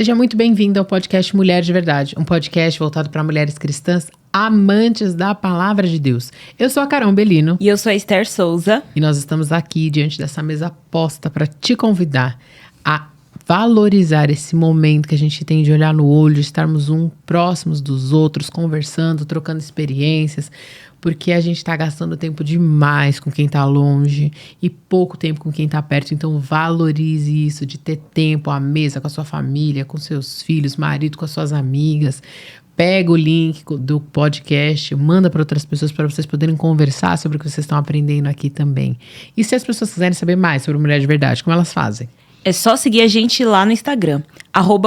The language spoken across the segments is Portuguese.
Seja muito bem-vindo ao podcast Mulher de Verdade, um podcast voltado para mulheres cristãs amantes da palavra de Deus. Eu sou a Carol Belino. E eu sou a Esther Souza. E nós estamos aqui diante dessa mesa posta para te convidar a valorizar esse momento que a gente tem de olhar no olho, estarmos próximos dos outros, conversando, trocando experiências, porque a gente está gastando tempo demais com quem está longe e pouco tempo com quem está perto. Então valorize isso de ter tempo à mesa com a sua família, com seus filhos, marido, com as suas amigas. Pega o link do podcast, manda para outras pessoas para vocês poderem conversar sobre o que vocês estão aprendendo aqui também. E se as pessoas quiserem saber mais sobre Mulher de Verdade, como elas fazem? É só seguir a gente lá no Instagram,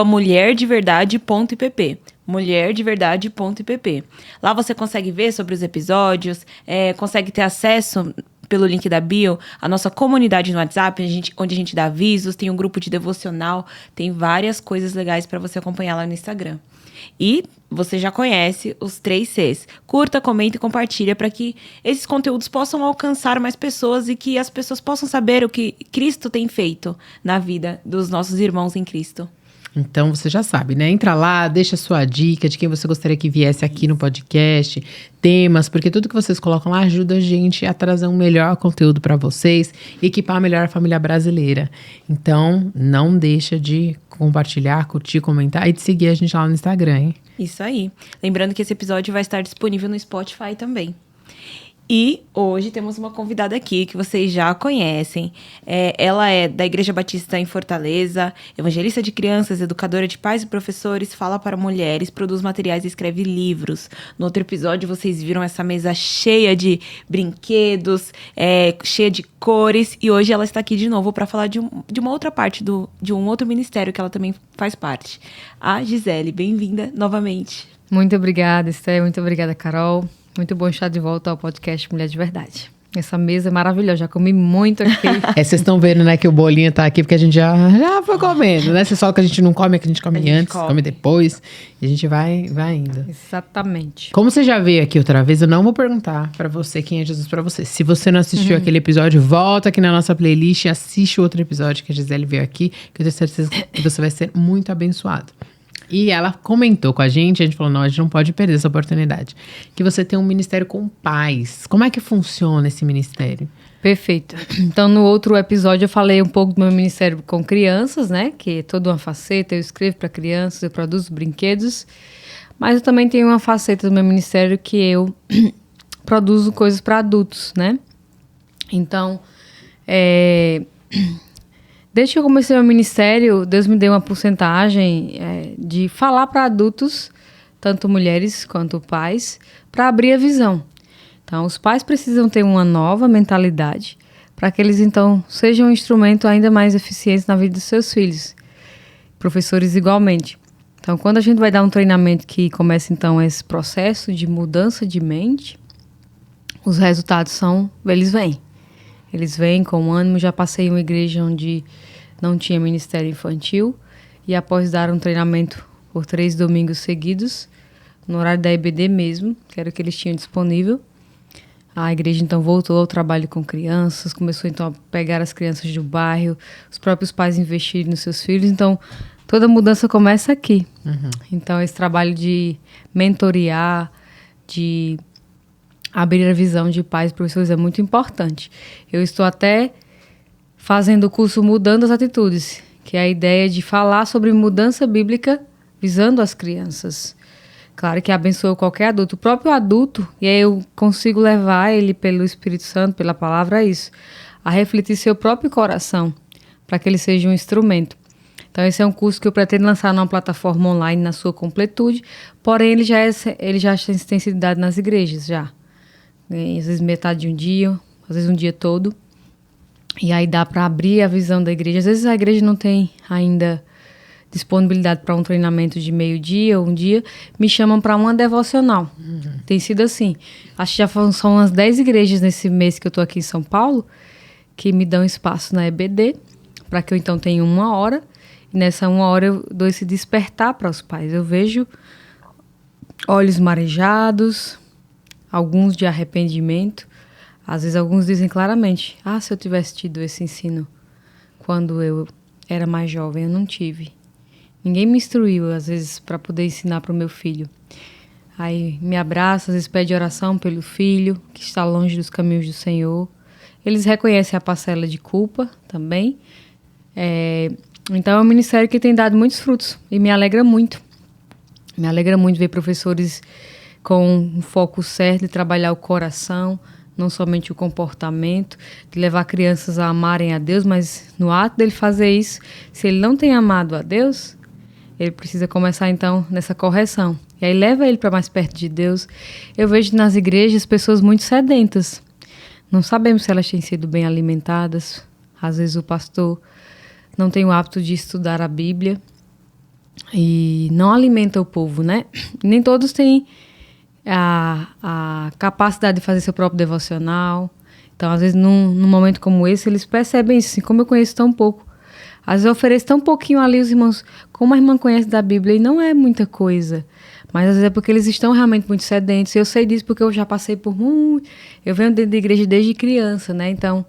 @mulherdeverdade.ipp. mulherdeverdade.ipp. Lá você consegue ver sobre os episódios, consegue ter acesso pelo link da bio, a nossa comunidade no WhatsApp, onde a gente dá avisos, tem um grupo de devocional, tem várias coisas legais para você acompanhar lá no Instagram. E você já conhece os 3 Cs. Curta, comenta e compartilha para que esses conteúdos possam alcançar mais pessoas e que as pessoas possam saber o que Cristo tem feito na vida dos nossos irmãos em Cristo. Então você já sabe, né? Entra lá, deixa a sua dica de quem você gostaria que viesse aqui no podcast, temas, porque tudo que vocês colocam lá ajuda a gente a trazer um melhor conteúdo para vocês, equipar melhor a família brasileira. Então não deixa de compartilhar, curtir, comentar e de seguir a gente lá no Instagram, hein? Isso aí. Lembrando que esse episódio vai estar disponível no Spotify também. E hoje temos uma convidada aqui que vocês já conhecem. Ela é da Igreja Batista em Fortaleza, evangelista de crianças, educadora de pais e professores, fala para mulheres, produz materiais e escreve livros. No outro episódio vocês viram essa mesa cheia de brinquedos, cheia de cores. E hoje ela está aqui de novo para falar de uma outra parte de um outro ministério que ela também faz parte. A Gisele, bem-vinda novamente. Muito obrigada, Esther. Muito obrigada, Carol. Muito bom estar de volta ao podcast Mulher de Verdade. Essa mesa é maravilhosa, já comi muito aqui. Vocês estão vendo, né, que o bolinho tá aqui, porque a gente já foi comendo, né? Vocês falam que a gente não come, é que a gente come antes, come depois, e a gente vai indo. Exatamente. Como você já veio aqui outra vez, eu não vou perguntar pra você quem é Jesus pra você. Se você não assistiu aquele episódio, volta aqui na nossa playlist e assiste o outro episódio que a Gisele veio aqui, que eu tenho certeza que você vai ser muito abençoado. E ela comentou com a gente falou, não, a gente não pode perder essa oportunidade. Que você tem um ministério com pais. Como é que funciona esse ministério? Perfeito. Então, no outro episódio eu falei um pouco do meu ministério com crianças, né? Que é toda uma faceta, eu escrevo para crianças, eu produzo brinquedos. Mas eu também tenho uma faceta do meu ministério que eu produzo coisas para adultos, né? Então, desde que eu comecei meu ministério, Deus me deu uma porcentagem de falar para adultos, tanto mulheres quanto pais, para abrir a visão. Então, os pais precisam ter uma nova mentalidade para que eles, então, sejam um instrumento ainda mais eficiente na vida dos seus filhos. Professores igualmente. Então, quando a gente vai dar um treinamento que começa, então, esse processo de mudança de mente, os resultados eles vêm. Eles vêm com ânimo. Já passei em uma igreja onde não tinha ministério infantil e após dar um treinamento por 3 domingos seguidos, no horário da EBD mesmo, que era o que eles tinham disponível, a igreja então voltou ao trabalho com crianças, começou então a pegar as crianças do bairro, os próprios pais investirem nos seus filhos. Então, toda mudança começa aqui. Então, esse trabalho de mentorear, de abrir a visão de pais e professores é muito importante. Eu estou até fazendo o curso Mudando as Atitudes, que é a ideia de falar sobre mudança bíblica visando as crianças. Claro que abençoa qualquer adulto. O próprio adulto, e aí eu consigo levar ele pelo Espírito Santo, pela palavra, a refletir seu próprio coração, para que ele seja um instrumento. Então, esse é um curso que eu pretendo lançar numa plataforma online na sua completude, porém ele já tem sido dado nas igrejas, já. Às vezes metade de um dia, às vezes um dia todo. E aí dá para abrir a visão da igreja. Às vezes a igreja não tem ainda disponibilidade para um treinamento de meio-dia ou um dia, me chamam para uma devocional. Tem sido assim. Acho que já são umas 10 igrejas nesse mês que eu estou aqui em São Paulo que me dão espaço na EBD para que eu então tenha 1 hora. E nessa 1 hora eu dou esse despertar para os pais. Eu vejo olhos marejados, alguns de arrependimento. Às vezes alguns dizem claramente, se eu tivesse tido esse ensino quando eu era mais jovem, eu não tive. Ninguém me instruiu, às vezes, para poder ensinar para o meu filho. Aí me abraça, às vezes pede oração pelo filho que está longe dos caminhos do Senhor. Eles reconhecem a parcela de culpa também. Então é um ministério que tem dado muitos frutos e me alegra muito. Me alegra muito ver professores com um foco certo de trabalhar o coração, não somente o comportamento, de levar crianças a amarem a Deus, mas no ato dele fazer isso, se ele não tem amado a Deus, ele precisa começar então nessa correção. E aí leva ele para mais perto de Deus. Eu vejo nas igrejas pessoas muito sedentas. Não sabemos se elas têm sido bem alimentadas. Às vezes o pastor não tem o hábito de estudar a Bíblia e não alimenta o povo, né? Nem todos têm a capacidade de fazer seu próprio devocional. Então, às vezes, num momento como esse, eles percebem isso. Assim, como eu conheço tão pouco, às vezes eu ofereço tão pouquinho ali os irmãos, como a irmã conhece da Bíblia, e não é muita coisa. Mas às vezes é porque eles estão realmente muito sedentos. Eu sei disso porque eu já passei por muito... Eu venho dentro da igreja desde criança, né? Então,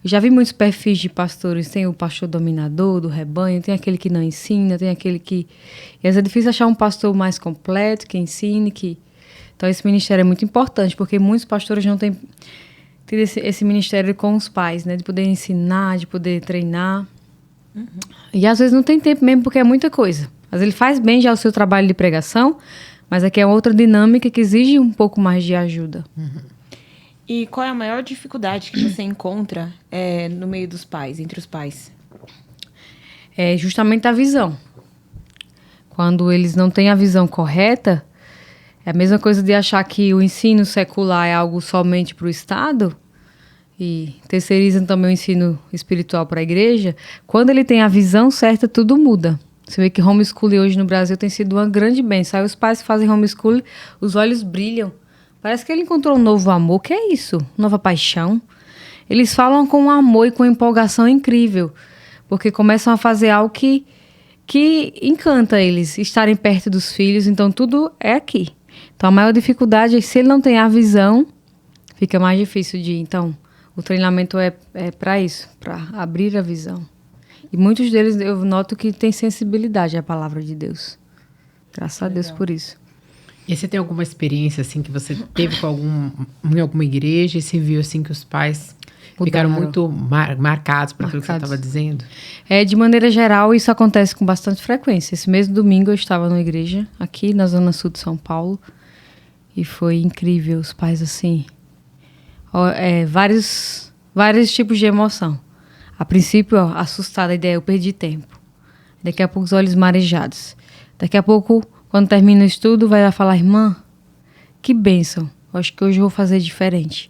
eu já vi muitos perfis de pastores. Tem o pastor dominador do rebanho, tem aquele que não ensina, tem aquele que... E às vezes é difícil achar um pastor mais completo, que ensine, que... Então, esse ministério é muito importante, porque muitos pastores não têm tido esse ministério com os pais, né? De poder ensinar, de poder treinar. Uhum. E às vezes não tem tempo mesmo, porque é muita coisa. Às vezes ele faz bem já o seu trabalho de pregação, mas aqui é outra dinâmica que exige um pouco mais de ajuda. Uhum. E qual é a maior dificuldade que você encontra no meio dos pais, entre os pais? É justamente a visão. Quando eles não têm a visão correta, é a mesma coisa de achar que o ensino secular é algo somente para o Estado e terceirizam também o ensino espiritual para a igreja. Quando ele tem a visão certa, tudo muda. Você vê que homeschooling hoje no Brasil tem sido uma grande bênção. Aí os pais que fazem homeschooling, os olhos brilham. Parece que ele encontrou um novo amor. Que é isso? Nova paixão. Eles falam com amor e com empolgação incrível, porque começam a fazer algo que encanta eles, estarem perto dos filhos. Então, tudo é aqui. Então, a maior dificuldade é que se ele não tem a visão, fica mais difícil de ir. Então, o treinamento é para isso, para abrir a visão. E muitos deles eu noto que têm sensibilidade à palavra de Deus. Graças a Deus por isso. E você tem alguma experiência assim que você teve em alguma igreja e você viu assim que os pais ficaram muito marcados por aquilo que você estava dizendo? De maneira geral, isso acontece com bastante frequência. Esse mesmo domingo eu estava numa igreja aqui na Zona Sul de São Paulo e foi incrível. Os pais assim, vários tipos de emoção. A princípio, assustada, a ideia, eu perdi tempo. Daqui a pouco os olhos marejados. Daqui a pouco, quando termina o estudo, vai lá falar, irmã, que bênção. Acho que hoje eu vou fazer diferente.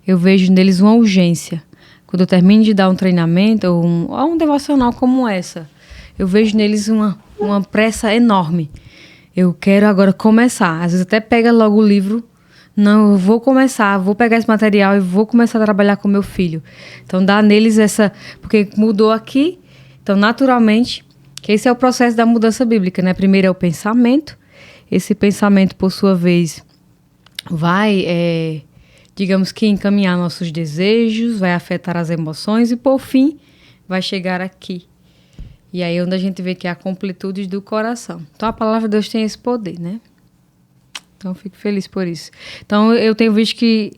Eu vejo neles uma urgência. Quando eu termino de dar um treinamento ou um devocional como essa, eu vejo neles uma pressa enorme. Eu quero agora começar. Às vezes até pega logo o livro. Não, eu vou começar, vou pegar esse material e vou começar a trabalhar com meu filho. Então, dá neles porque mudou aqui, então, naturalmente, que esse é o processo da mudança bíblica, né? Primeiro é o pensamento, esse pensamento, por sua vez, vai, digamos que encaminhar nossos desejos, vai afetar as emoções e, por fim, vai chegar aqui. E aí é onde a gente vê que é a completude do coração. Então, a palavra de Deus tem esse poder, né? Então, eu fico feliz por isso. Então, eu tenho visto que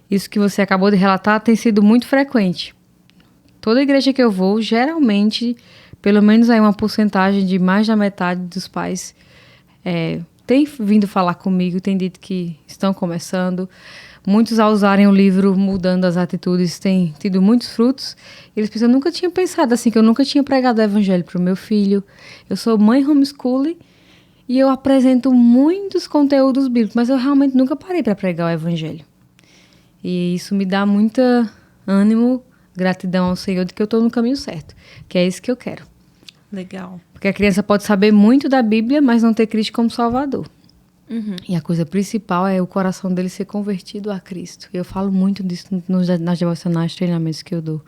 isso que você acabou de relatar tem sido muito frequente. Toda igreja que eu vou, geralmente, pelo menos aí uma porcentagem de mais da metade dos pais tem vindo falar comigo, tem dito que estão começando. Muitos, ao usarem o livro Mudando as Atitudes, têm tido muitos frutos. Eles pensam, eu nunca tinha pensado assim, que eu nunca tinha pregado o evangelho para o meu filho. Eu sou mãe homeschooling, e eu apresento muitos conteúdos bíblicos, mas eu realmente nunca parei para pregar o evangelho. E isso me dá muito ânimo, gratidão ao Senhor de que eu estou no caminho certo, que é isso que eu quero. Legal. Porque a criança pode saber muito da Bíblia, mas não ter Cristo como Salvador. Uhum. E a coisa principal é o coração dele ser convertido a Cristo. Eu falo muito disso nas devocionais, treinamentos que eu dou,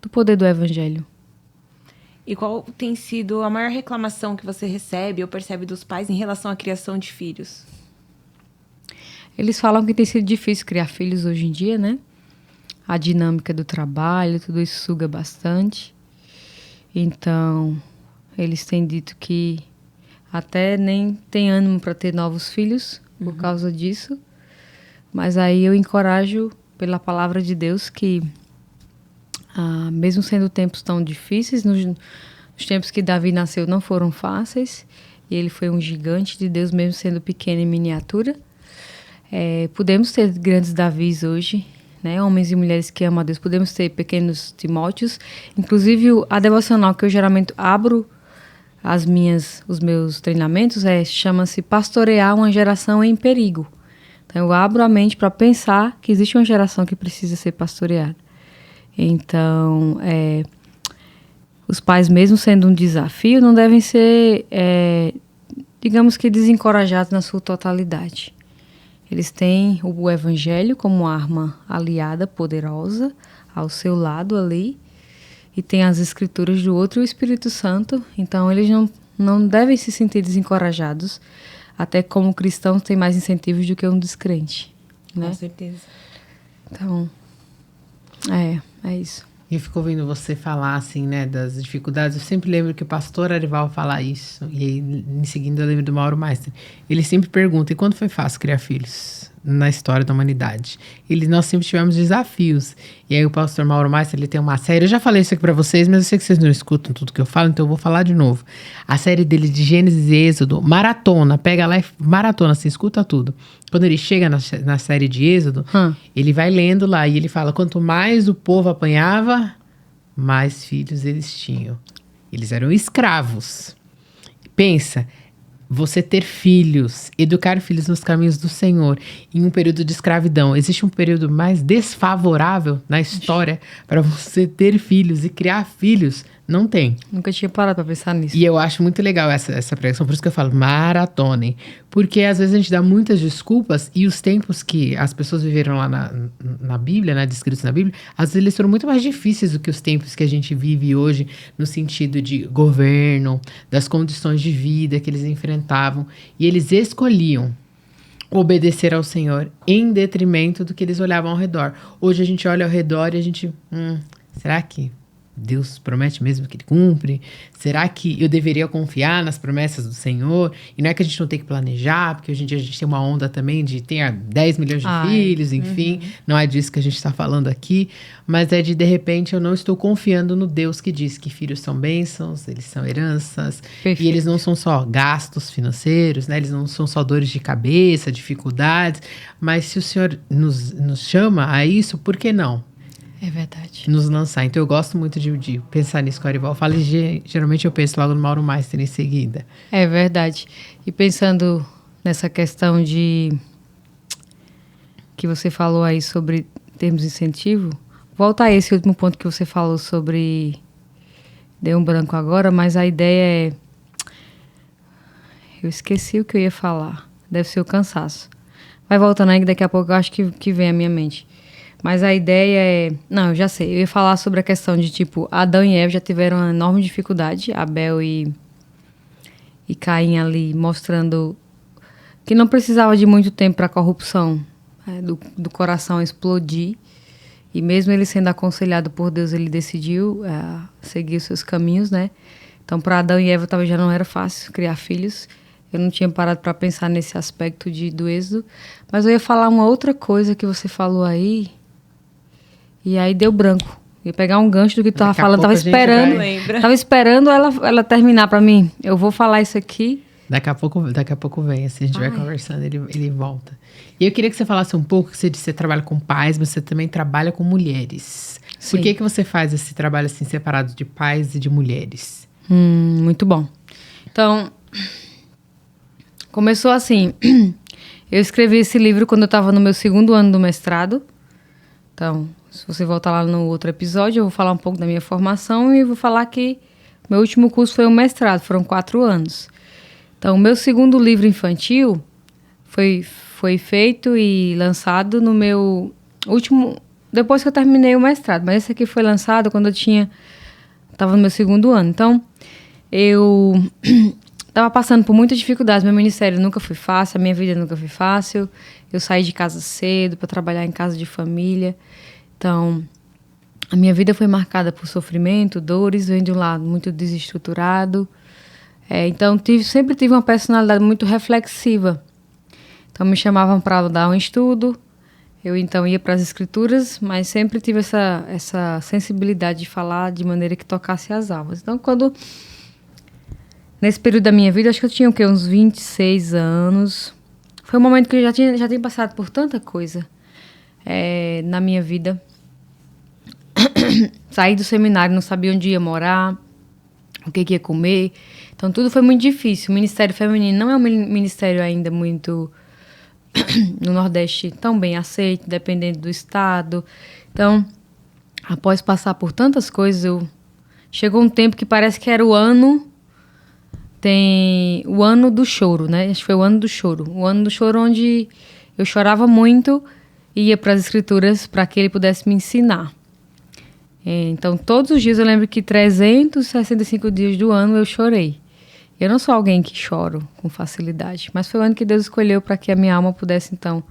do poder do evangelho. E qual tem sido a maior reclamação que você recebe ou percebe dos pais em relação à criação de filhos? Eles falam que tem sido difícil criar filhos hoje em dia, né? A dinâmica do trabalho, tudo isso suga bastante. Então, eles têm dito que até nem tem ânimo para ter novos filhos por causa disso. Mas aí eu encorajo pela palavra de Deus que, mesmo sendo tempos tão difíceis, os tempos que Davi nasceu não foram fáceis, e ele foi um gigante de Deus, mesmo sendo pequeno em miniatura. Podemos ter grandes Davis hoje, né? Homens e mulheres que amam a Deus. Podemos ter pequenos Timóteos. Inclusive, a devocional que eu geralmente abro os meus treinamentos chama-se Pastorear uma Geração em Perigo. Então, eu abro a mente para pensar que existe uma geração que precisa ser pastoreada. Então, os pais, mesmo sendo um desafio, não devem ser, digamos que, desencorajados na sua totalidade. Eles têm o Evangelho como arma aliada, poderosa, ao seu lado ali, e tem as Escrituras do outro e o Espírito Santo. Então, eles não devem se sentir desencorajados, até como cristãos tem mais incentivos do que um descrente, né? Com certeza. Então, é isso. E eu fico ouvindo você falar, assim, né, das dificuldades. Eu sempre lembro que o pastor Arival fala isso. E aí, em seguida, eu lembro do Mauro Meister. Ele sempre pergunta, e quando foi fácil criar filhos na história da humanidade? Nós sempre tivemos desafios. E aí, o pastor Mauro Meister, ele tem uma série. Eu já falei isso aqui pra vocês, mas eu sei que vocês não escutam tudo que eu falo, então eu vou falar de novo. A série dele de Gênesis e Êxodo, maratona. Pega lá e maratona, assim, escuta tudo. Quando ele chega na série de Êxodo, ele vai lendo lá e ele fala, quanto mais o povo apanhava, mais filhos eles tinham. Eles eram escravos. Pensa, você ter filhos, educar filhos nos caminhos do Senhor em um período de escravidão. Existe um período mais desfavorável na história para você ter filhos e criar filhos? Não tem. Nunca tinha parado para pensar nisso. E eu acho muito legal essa pregação, por isso que eu falo maratonem. Porque às vezes a gente dá muitas desculpas e os tempos que as pessoas viveram lá na Bíblia, né, descritos na Bíblia, às vezes eles foram muito mais difíceis do que os tempos que a gente vive hoje, no sentido de governo, das condições de vida que eles enfrentavam. E eles escolhiam obedecer ao Senhor em detrimento do que eles olhavam ao redor. Hoje a gente olha ao redor e a gente, será que Deus promete mesmo que ele cumpre? Será que eu deveria confiar nas promessas do Senhor? E não é que a gente não tem que planejar, porque hoje em dia a gente tem uma onda também de ter 10 milhões de filhos, enfim. Não é disso que a gente está falando aqui, mas é de repente, eu não estou confiando no Deus que diz que filhos são bênçãos, eles são heranças, Perfeito. E eles não são só gastos financeiros, né? Eles não são só dores de cabeça, dificuldades, mas se o Senhor nos chama a isso, por que não? É verdade. Nos lançar. Então eu gosto muito de pensar nisso com o Arival. Geralmente eu penso logo no Mauro Meister em seguida. É verdade. E pensando nessa questão que você falou aí sobre termos de incentivo, volta a esse último ponto que você falou sobre... Deu um branco agora, mas a ideia é... Eu esqueci o que eu ia falar. Deve ser o cansaço. Vai voltando aí que daqui a pouco eu acho que vem à minha mente. Mas a ideia é... Não, eu já sei. Eu ia falar sobre a questão de, tipo, Adão e Eva já tiveram uma enorme dificuldade. Abel e Caim ali mostrando que não precisava de muito tempo para a corrupção do coração explodir. E mesmo ele sendo aconselhado por Deus, ele decidiu seguir os seus caminhos, né? Então, para Adão e Eva talvez já não era fácil criar filhos. Eu não tinha parado para pensar nesse aspecto do êxodo. Mas eu ia falar uma outra coisa que você falou aí... E aí deu branco. Ia pegar um gancho do que tu tava falando. Tava esperando ela terminar pra mim. Eu vou falar isso aqui. Daqui a pouco vem. Se a gente vai conversando, ele volta. E eu queria que você falasse um pouco, que você disse que você trabalha com pais, mas você também trabalha com mulheres. Sim. Por que você faz esse trabalho assim separado de pais e de mulheres? Muito bom. Então, começou assim. Eu escrevi esse livro quando eu estava no meu 2º ano do mestrado. Então, se você voltar lá no outro episódio, eu vou falar um pouco da minha formação e vou falar que meu último curso foi um mestrado, foram 4 anos. Então, o meu 2º livro infantil foi feito e lançado no meu último... Depois que eu terminei o mestrado, mas esse aqui foi lançado quando eu estava no meu 2º ano. Então, eu estava passando por muitas dificuldades. Meu ministério nunca foi fácil, a minha vida nunca foi fácil. Eu saí de casa cedo para trabalhar em casa de família. Então, A minha vida foi marcada por sofrimento, dores, vem de um lado muito desestruturado. Então, sempre tive uma personalidade muito reflexiva. Então, me chamavam para dar um estudo. Eu, então, ia para as escrituras, mas sempre tive essa sensibilidade de falar de maneira que tocasse as almas. Então, nesse período da minha vida, acho que eu tinha uns 26 anos. Foi um momento que eu já tinha passado por tanta coisa na minha vida. Saí do seminário, não sabia onde ia morar, o que ia comer. Então, tudo foi muito difícil. O Ministério Feminino não é um ministério ainda muito... no Nordeste, tão bem aceito, dependendo do estado. Então, após passar por tantas coisas, chegou um tempo que parece que era o ano do choro, né? Acho que foi o ano do choro. O ano do choro onde eu chorava muito e ia para as escrituras para que ele pudesse me ensinar. Então, todos os dias eu lembro que 365 dias do ano eu chorei. Eu não sou alguém que choro com facilidade, mas foi o ano que Deus escolheu para que a minha alma pudesse, então,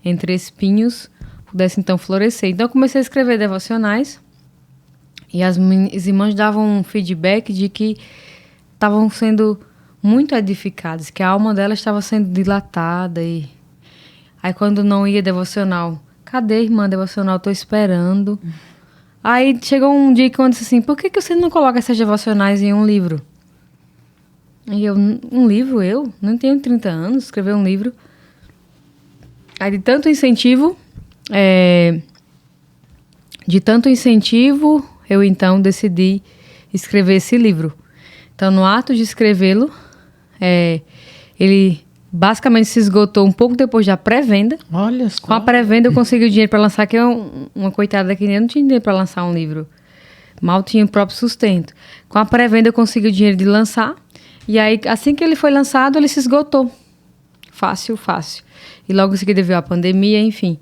entre espinhos, pudesse, então, florescer. Então, eu comecei a escrever devocionais e as minhas irmãs davam um feedback de que estavam sendo muito edificadas, que a alma delas estava sendo dilatada. E aí, quando não ia devocional, cadê, irmã, devocional? Estou esperando. Aí, chegou um dia que eu disse assim, por que você não coloca essas devocionais em um livro? E um livro, eu não tenho 30 anos, escrever um livro. Aí de tanto incentivo, eu então decidi escrever esse livro. Então, no ato de escrevê-lo, ele basicamente se esgotou um pouco depois da pré-venda. Olha só. Com a pré-venda eu consegui o dinheiro para lançar, que uma coitada daqui, eu não tinha dinheiro para lançar um livro. Mal tinha o próprio sustento. Com a pré-venda eu consegui o dinheiro de lançar. E aí, assim que ele foi lançado, ele se esgotou. Fácil. E logo em seguida veio a pandemia, enfim.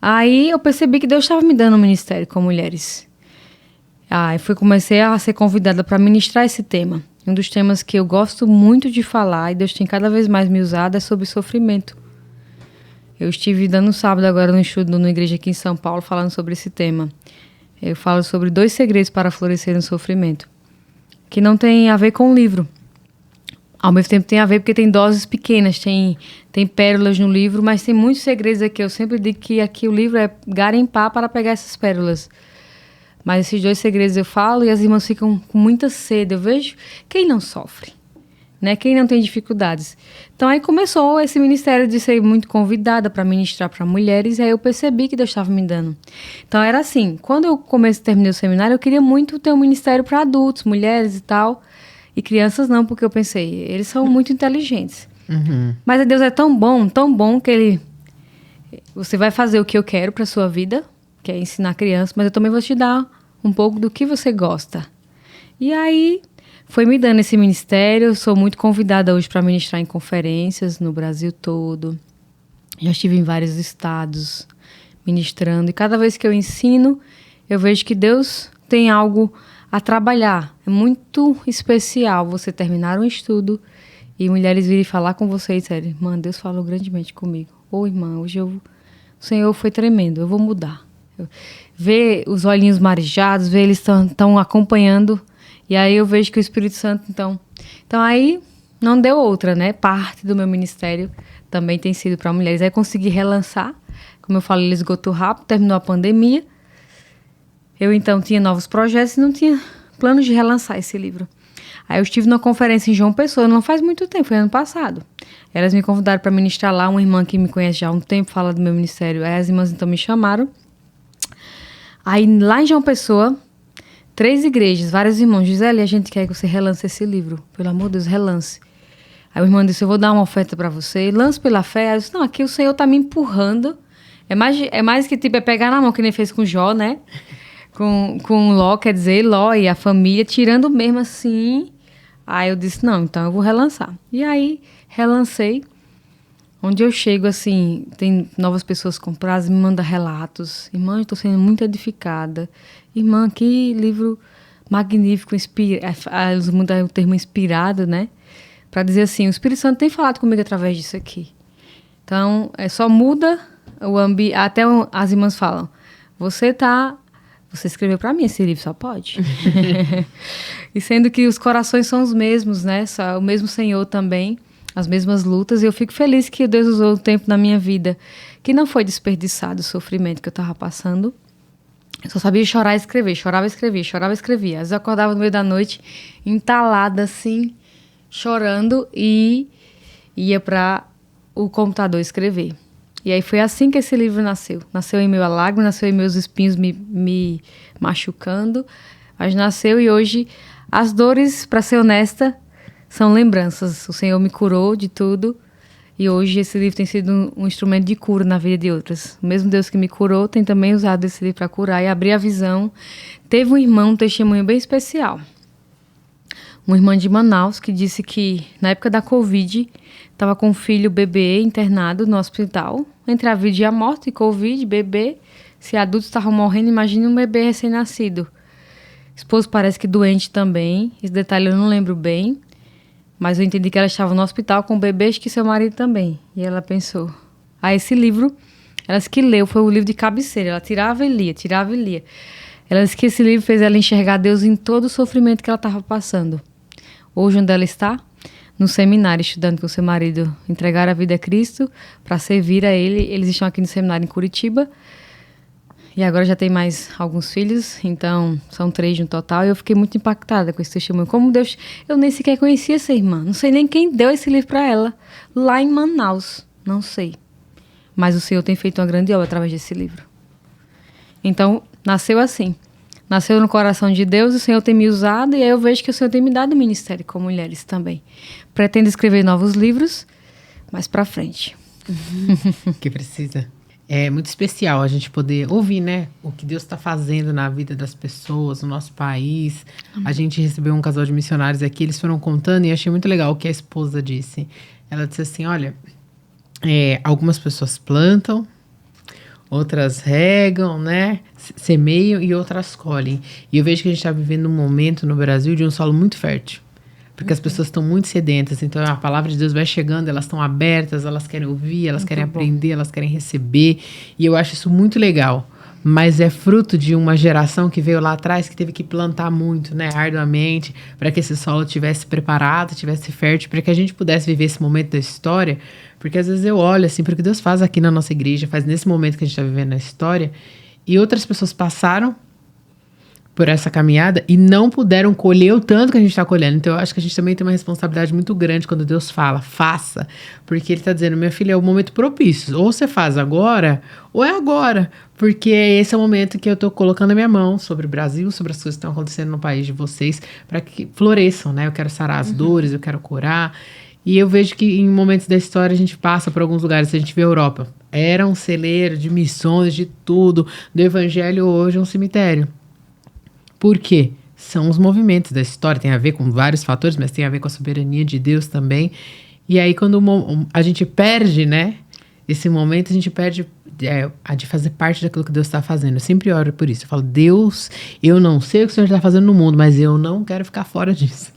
Aí eu percebi que Deus estava me dando um ministério com mulheres. Aí comecei a ser convidada para ministrar esse tema. Um dos temas que eu gosto muito de falar, e Deus tem cada vez mais me usado, é sobre sofrimento. Eu estive dando um sábado agora no estudo na igreja aqui em São Paulo, falando sobre esse tema. Eu falo sobre 2 segredos para florescer no sofrimento, que não tem a ver com o livro. Ao mesmo tempo tem a ver porque tem doses pequenas, tem pérolas no livro, mas tem muitos segredos aqui. Eu sempre digo que aqui o livro é garimpar para pegar essas pérolas. Mas esses 2 segredos eu falo e as irmãs ficam com muita sede. Eu vejo quem não sofre, né? Quem não tem dificuldades. Então aí começou esse ministério de ser muito convidada para ministrar para mulheres, e aí eu percebi que Deus estava me dando. Então era assim, quando eu terminei o seminário, eu queria muito ter um ministério para adultos, mulheres e tal. E crianças não, porque eu pensei, eles são muito inteligentes. Uhum. Mas Deus é tão bom que você vai fazer o que eu quero para sua vida, que é ensinar crianças, mas eu também vou te dar um pouco do que você gosta. E aí foi me dando esse ministério. Eu sou muito convidada hoje para ministrar em conferências no Brasil todo. Já estive em vários estados ministrando. E cada vez que eu ensino, eu vejo que Deus tem algo a trabalhar. É muito especial você terminar um estudo e mulheres virem falar com você e disserem, irmã, Deus falou grandemente comigo. Ô, irmã, hoje o Senhor foi tremendo, eu vou mudar. Ver os olhinhos marejados, ver eles estão acompanhando, e aí eu vejo que o Espírito Santo, então aí não deu outra, né? Parte do meu ministério também tem sido para mulheres. Aí consegui relançar, como eu falei, ele esgotou rápido, terminou a pandemia. Eu, então, tinha novos projetos e não tinha plano de relançar esse livro. Aí eu estive numa conferência em João Pessoa, não faz muito tempo, foi ano passado. Elas me convidaram para ministrar lá, uma irmã que me conhece já há um tempo, fala do meu ministério. Aí as irmãs, então, me chamaram. Aí, lá em João Pessoa, 3 igrejas, vários irmãos. Gisele, a gente quer que você relance esse livro. Pelo amor de Deus, relance. Aí o irmão disse, eu vou dar uma oferta para você. Lance pela fé. Aí eu disse, não, aqui o Senhor está me empurrando. É mais que tipo, é pegar na mão, que nem fez com Jó, né? Com Ló, quer dizer, Ló e a família, tirando mesmo assim. Aí eu disse, não, então eu vou relançar. E aí, relancei. Onde eu chego, assim, tem novas pessoas compradas, me mandam relatos. Irmã, eu estou sendo muito edificada. Irmã, que livro magnífico, eles mudam o termo inspirado, né? Para dizer assim, o Espírito Santo tem falado comigo através disso aqui. Então, só muda o ambiente. Até as irmãs falam, você está Você escreveu para mim esse livro, só pode. E sendo que os corações são os mesmos, né? O mesmo Senhor também, as mesmas lutas. E eu fico feliz que Deus usou o tempo na minha vida, que não foi desperdiçado o sofrimento que eu estava passando. Eu só sabia chorar e escrever, chorava e escrevia, chorava e escrevia. Às vezes eu acordava no meio da noite, entalada assim, chorando, e ia para o computador escrever. E aí foi assim que esse livro nasceu. Nasceu em meio a lágrimas, nasceu em meus espinhos me machucando, mas nasceu, e hoje as dores, para ser honesta, são lembranças. O Senhor me curou de tudo, e hoje esse livro tem sido um instrumento de cura na vida de outras. O mesmo Deus que me curou tem também usado esse livro para curar e abrir a visão. Teve um irmão, um testemunho bem especial. Uma irmã de Manaus que disse que na época da Covid estava com um filho bebê internado no hospital, entre a vida e a morte, Covid, bebê. Se adultos estavam morrendo, imagine um bebê recém-nascido. Esposo parece que doente também, esse detalhe eu não lembro bem, mas eu entendi que ela estava no hospital com o bebê, acho que seu marido também. E ela pensou, esse livro, ela disse que leu, foi o livro de cabeceira, ela tirava e lia, tirava e lia. Ela disse que esse livro fez ela enxergar Deus em todo o sofrimento que ela estava passando. Hoje, onde ela está? No seminário, estudando com seu marido, entregar a vida a Cristo para servir a Ele. Eles estão aqui no seminário em Curitiba. E agora já tem mais alguns filhos, então são 3 no total. E eu fiquei muito impactada com esse testemunho. Como Deus... Eu nem sequer conhecia essa irmã. Não sei nem quem deu esse livro para ela. Lá em Manaus. Não sei. Mas o Senhor tem feito uma grande obra através desse livro. Então, nasceu assim. Nasceu no coração de Deus, o Senhor tem me usado, e aí eu vejo que o Senhor tem me dado ministério com mulheres também. Pretendo escrever novos livros, mais pra frente. Que precisa. É muito especial a gente poder ouvir, né, o que Deus está fazendo na vida das pessoas, no nosso país. A gente recebeu um casal de missionários aqui, eles foram contando, e achei muito legal o que a esposa disse. Ela disse assim, olha, algumas pessoas plantam, outras regam, né? Semeiam e outras colhem. E eu vejo que a gente está vivendo um momento no Brasil de um solo muito fértil. Porque as pessoas estão muito sedentas. Então a palavra de Deus vai chegando, elas estão abertas, elas querem ouvir, elas querem aprender, elas querem receber. E eu acho isso muito legal. Mas é fruto de uma geração que veio lá atrás, que teve que plantar muito, né, arduamente, para que esse solo estivesse preparado, estivesse fértil, para que a gente pudesse viver esse momento da história. Porque às vezes eu olho assim, para o que Deus faz aqui na nossa igreja, faz nesse momento que a gente está vivendo na história, e outras pessoas passaram por essa caminhada e não puderam colher o tanto que a gente está colhendo. Então, eu acho que a gente também tem uma responsabilidade muito grande quando Deus fala, faça. Porque Ele está dizendo, minha filha, é o momento propício. Ou você faz agora, ou é agora. Porque esse é o momento que eu estou colocando a minha mão sobre o Brasil, sobre as coisas que estão acontecendo no país de vocês, para que floresçam, né? Eu quero sarar as dores, eu quero curar. E eu vejo que em momentos da história a gente passa por alguns lugares. A gente vê a Europa. Era um celeiro de missões, de tudo. Do evangelho, hoje é um cemitério. Por quê? São os movimentos da história, tem a ver com vários fatores, mas tem a ver com a soberania de Deus também. E aí, quando a gente perde, né, esse momento, a gente perde a de fazer parte daquilo que Deus está fazendo. Eu sempre oro por isso. Eu falo, Deus, eu não sei o que o Senhor está fazendo no mundo, mas eu não quero ficar fora disso.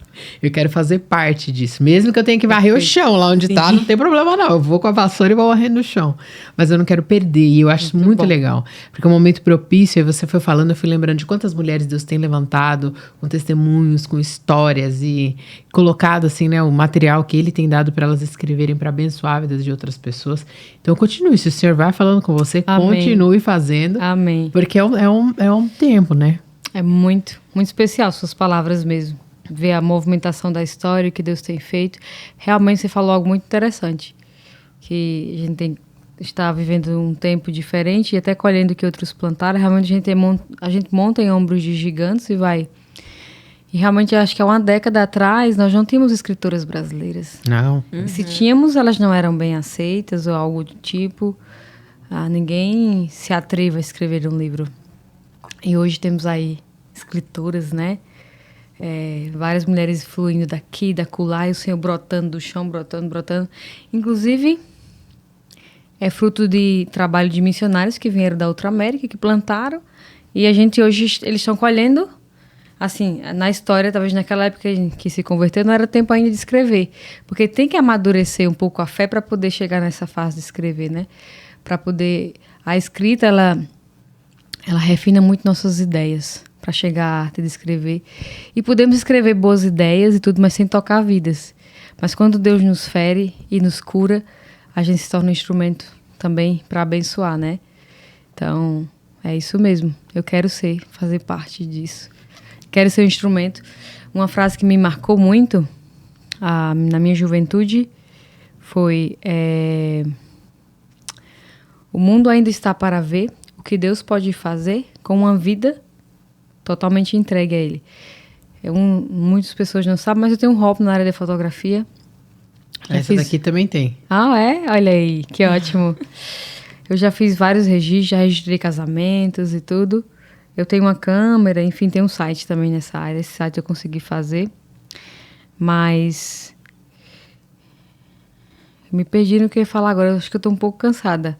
Eu quero fazer parte disso. Mesmo que eu tenha que varrer o chão lá onde está, não tem problema não. Eu vou com a vassoura e vou varrendo no chão. Mas eu não quero perder. E eu acho isso muito legal. Porque é um momento propício. E você foi falando, eu fui lembrando de quantas mulheres Deus tem levantado com testemunhos, com histórias e colocado assim, né, o material que Ele tem dado para elas escreverem para abençoar a vida de outras pessoas. Então continue. Se o Senhor vai falando com você, Amém. Continue fazendo. Amém. Porque é um tempo, né? É muito, muito especial suas palavras mesmo. Ver a movimentação da história que Deus tem feito. Realmente você falou algo muito interessante, que a gente está vivendo um tempo diferente e até colhendo o que outros plantaram. Realmente a gente monta em ombros de gigantes e vai. E realmente acho que há uma década atrás nós não tínhamos escritoras brasileiras. Não. E se tínhamos, elas não eram bem aceitas ou algo do tipo. Ninguém se atreva a escrever um livro. E hoje temos aí escritoras, né? Várias mulheres fluindo daqui, da acolá, e o Senhor brotando do chão, brotando. Inclusive, é fruto de trabalho de missionários que vieram da outra América, que plantaram, e a gente hoje, eles estão colhendo, assim, na história, talvez naquela época que se converteu, não era tempo ainda de escrever, porque tem que amadurecer um pouco a fé para poder chegar nessa fase de escrever, né? Para poder... A escrita, ela ela refina muito nossas ideias para chegar à arte de escrever. E podemos escrever boas ideias e tudo, mas sem tocar vidas. Mas quando Deus nos fere e nos cura, a gente se torna um instrumento também para abençoar, né? Então, é isso mesmo. Eu quero fazer parte disso. Quero ser um instrumento. Uma frase que me marcou muito na minha juventude foi: o mundo ainda está para ver o que Deus pode fazer com uma vida totalmente entregue a Ele. Muitas pessoas não sabem, mas eu tenho um hobby na área da fotografia. Essa daqui também tem. Ah, é? Olha aí, que ótimo. Eu já fiz vários registros, já registrei casamentos e tudo. Eu tenho uma câmera, enfim, tem um site também nessa área. Esse site eu consegui fazer. Mas me perdi no que eu ia falar agora. Eu acho que eu tô um pouco cansada.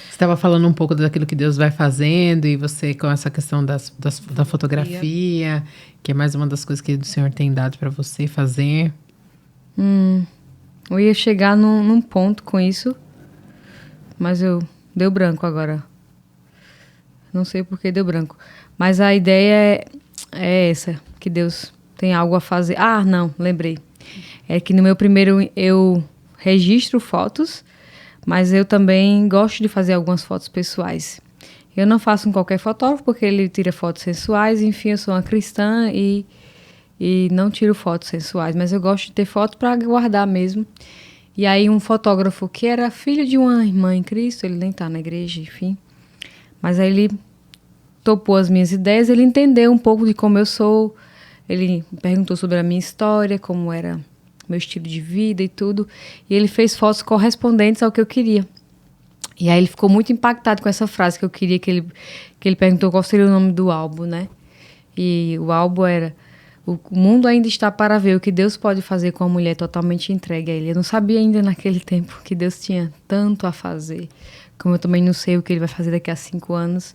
Você estava falando um pouco daquilo que Deus vai fazendo e você com essa questão da fotografia, que é mais uma das coisas que o Senhor tem dado para você fazer. Eu ia chegar num ponto com isso, mas deu branco agora. Não sei por que deu branco. Mas a ideia é essa, que Deus tem algo a fazer. Ah, não, lembrei. É que no meu primeiro eu registro fotos, mas eu também gosto de fazer algumas fotos pessoais. Eu não faço com qualquer fotógrafo, porque ele tira fotos sensuais. Enfim, eu sou uma cristã e não tiro fotos sensuais. Mas eu gosto de ter foto para guardar mesmo. E aí um fotógrafo que era filho de uma irmã em Cristo, ele nem está na igreja, enfim. Mas aí ele topou as minhas ideias, ele entendeu um pouco de como eu sou. Ele perguntou sobre a minha história, como era meu estilo de vida e tudo. E ele fez fotos correspondentes ao que eu queria. E aí ele ficou muito impactado com essa frase que eu queria, que ele perguntou qual seria o nome do álbum, né? E o álbum era: o mundo ainda está para ver o que Deus pode fazer com a mulher totalmente entregue a Ele. Eu não sabia ainda naquele tempo que Deus tinha tanto a fazer. Como eu também não sei o que Ele vai fazer daqui a 5 anos.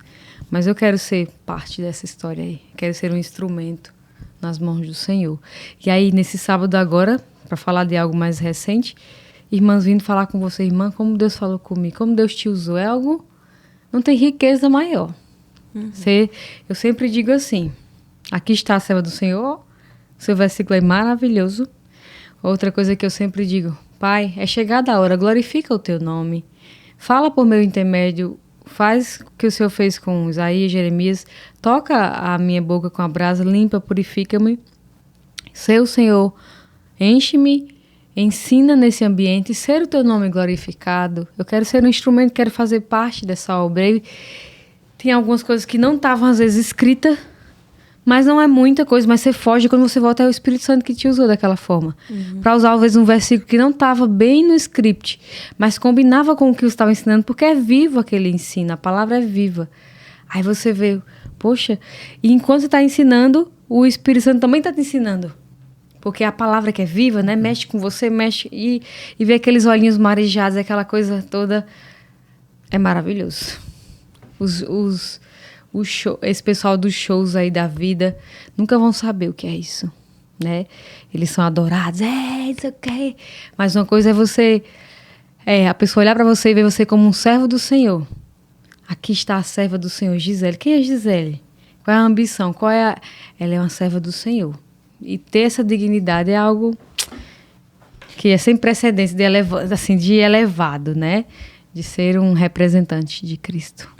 Mas eu quero ser parte dessa história aí. Quero ser um instrumento nas mãos do Senhor. E aí, nesse sábado agora, para falar de algo mais recente, irmãs vindo falar com você: irmã, como Deus falou comigo, como Deus te usou, é algo, não tem riqueza maior. Eu sempre digo assim: aqui está a serva do Senhor, seu versículo é maravilhoso. Outra coisa que eu sempre digo: Pai, é chegada a hora, glorifica o teu nome, fala por meu intermédio, faz o que o Senhor fez com Isaías, Jeremias, toca a minha boca com a brasa, limpa, purifica-me. Ser o Senhor, enche-me, ensina nesse ambiente, ser o teu nome glorificado. Eu quero ser um instrumento, quero fazer parte dessa obra. E tem algumas coisas que não estavam às vezes escritas, mas não é muita coisa, mas você foge quando você volta, é o Espírito Santo que te usou daquela forma. Para usar, às vezes, um versículo que não estava bem no script, mas combinava com o que você estava ensinando, porque é vivo aquele ensino, a palavra é viva. Aí você vê, poxa, e enquanto você está ensinando, o Espírito Santo também está te ensinando. Porque a palavra que é viva, né, mexe com você, mexe, e vê aqueles olhinhos marejados, aquela coisa toda, é maravilhoso. Esse pessoal dos shows aí da vida nunca vão saber o que é isso, né? Eles são adorados, isso aqui. Mas uma coisa é você, a pessoa olhar para você e ver você como um servo do Senhor. Aqui está a serva do Senhor, Gisele. Quem é Gisele? Qual é a ambição? Ela é uma serva do Senhor. E ter essa dignidade é algo que é sem precedentes, de elevado, né? De ser um representante de Cristo.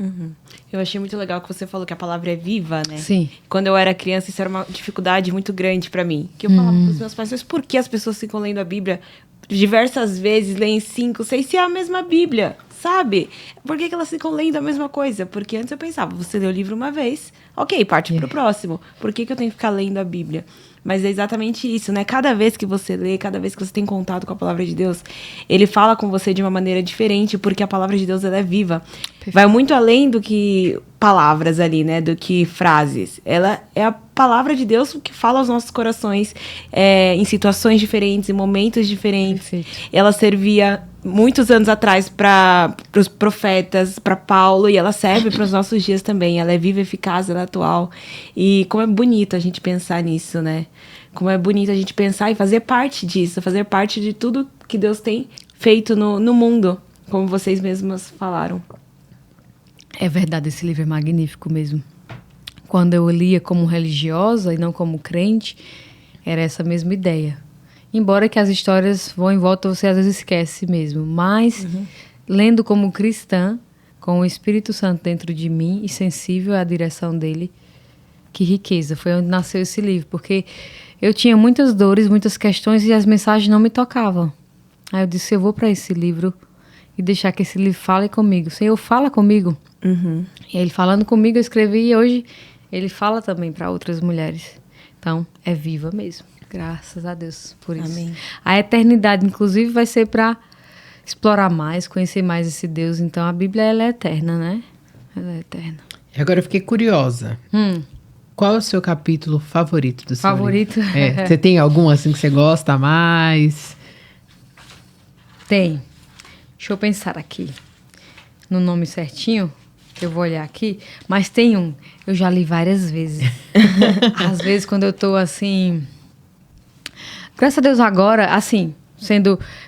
Eu achei muito legal que você falou que a palavra é viva, né? Sim. Quando eu era criança, isso era uma dificuldade muito grande pra mim. Que eu falava pros meus pais: mas por que as pessoas ficam lendo a Bíblia diversas vezes, leem 5, 6, se é a mesma Bíblia, sabe? Por que elas ficam lendo a mesma coisa? Porque antes eu pensava: você lê o livro uma vez, ok, parte pro próximo. Por que eu tenho que ficar lendo a Bíblia? Mas é exatamente isso, né? Cada vez que você lê, cada vez que você tem contato com a palavra de Deus, ele fala com você de uma maneira diferente, porque a palavra de Deus, ela é viva. Perfeito. Vai muito além do que palavras ali, né? Do que frases. Ela é a palavra de Deus que fala aos nossos corações em situações diferentes, em momentos diferentes. Perfeito. Ela servia muitos anos atrás para os profetas, para Paulo, e ela serve para os nossos dias também. Ela é viva, eficaz, ela é atual. E como é bonito a gente pensar nisso, né? Como é bonito a gente pensar e fazer parte disso, fazer parte de tudo que Deus tem feito no mundo, como vocês mesmas falaram. É verdade, esse livro é magnífico mesmo. Quando eu lia como religiosa e não como crente, era essa mesma ideia. Embora que as histórias vão em volta, você às vezes esquece mesmo. Mas, lendo como cristã, com o Espírito Santo dentro de mim e sensível à direção dele, que riqueza. Foi onde nasceu esse livro. Porque eu tinha muitas dores, muitas questões e as mensagens não me tocavam. Aí eu disse, eu vou para esse livro e deixar que esse livro fale comigo. Senhor, fala comigo. E ele falando comigo, eu escrevi e hoje ele fala também para outras mulheres. Então, é viva mesmo. Graças a Deus por isso. Amém. A eternidade, inclusive, vai ser para explorar mais, conhecer mais esse Deus. Então, a Bíblia, ela é eterna, né? Ela é eterna. E agora eu fiquei curiosa. Qual é o seu capítulo favorito do seu Favorito? livro? Você tem algum assim que você gosta mais? Tem. Deixa eu pensar aqui no nome certinho, que eu vou olhar aqui. Mas tem um, eu já li várias vezes. Às vezes, quando eu tô assim... Graças a Deus agora, assim,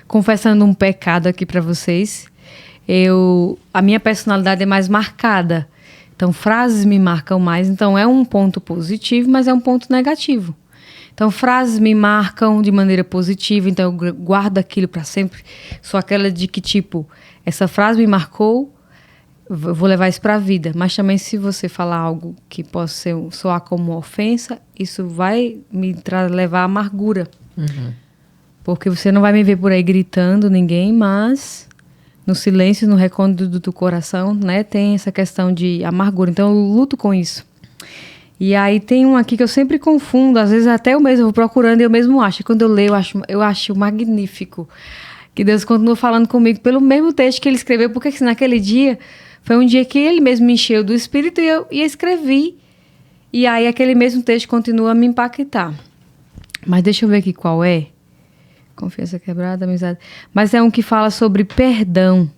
confessando um pecado aqui para vocês, a minha personalidade é mais marcada. Então, frases me marcam mais. Então, é um ponto positivo, mas é um ponto negativo. Então, frases me marcam de maneira positiva. Então, eu guardo aquilo para sempre. Sou aquela de que, tipo, essa frase me marcou, eu vou levar isso para a vida. Mas também, se você falar algo que possa soar como ofensa, isso vai me levar à amargura. Porque você não vai me ver por aí gritando ninguém, mas no silêncio, no recôndito do teu coração, né, tem essa questão de amargura. Então, eu luto com isso. E aí tem um aqui que eu sempre confundo, às vezes até eu mesmo vou procurando e eu mesmo acho. E quando eu leio, eu acho magnífico. Que Deus continua falando comigo pelo mesmo texto que ele escreveu, porque assim, naquele dia, foi um dia que ele mesmo me encheu do Espírito e eu escrevi. E aí aquele mesmo texto continua a me impactar. Mas deixa eu ver aqui qual é. Confiança quebrada, amizade. Mas é um que fala sobre perdão.